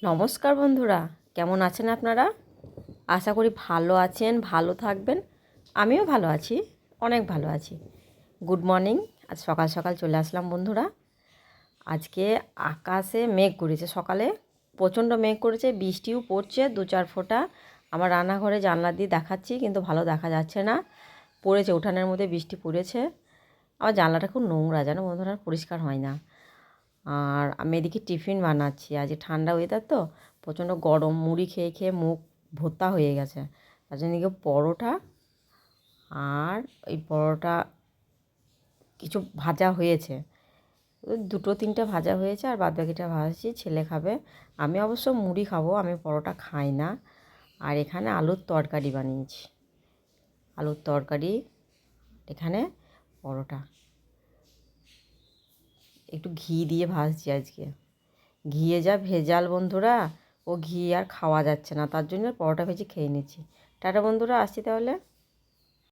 নমস্কার বন্ধুরা, কেমন আছেন আপনারা? আশা করি ভালো আছেন, ভালো থাকবেন। আমিও ভালো আছি, অনেক ভালো আছি। Good morning. আজ সকাল সকাল চলে আসলাম বন্ধুরা। আজকে আকাশে মেঘ করেছে, সকালে প্রচণ্ড মেঘ করেছে, বৃষ্টিও পড়ছে 2-4 ফোঁটা। আমার রান্নাঘরে জানলা দিয়ে দেখাচ্ছি, কিন্তু ভালো দেখা যাচ্ছে না। পড়েছে, উঠানের মধ্যে বৃষ্টি পড়েছে। আমার জানলাটা খুব নোংরা, জানো বন্ধুরা, পরিষ্কার হয় না। আর আমি এদিকে টিফিন বানাচ্ছি। আজকে ঠান্ডা ওয়েদার তো, প্রচণ্ড গরম, মুড়ি খেয়ে খেয়ে মুখ ভোঁতা হয়ে গেছে। তার জন্য এদিকে পরোটা, আর এই পরোটা কিছু ভাজা হয়েছে, ওই 2-3টে ভাজা হয়েছে, আর বাদ বাকিটা ভাজছি, ছেলে খাবে। আমি অবশ্য মুড়ি খাবো, আমি পরোটা খাই না। আর এখানে আলুর তরকারি বানিয়েছি, আলুর তরকারি, এখানে পরোটা একটু ঘি দিয়ে ভাজছি আজকে। ঘিয়ে যা ভেজাল বন্ধুরা, ও ঘি আর খাওয়া যাচ্ছে না, তার জন্য পরোটা ভেজে খেয়ে নিচ্ছি। টাটা বন্ধুরা, আসছি তাহলে।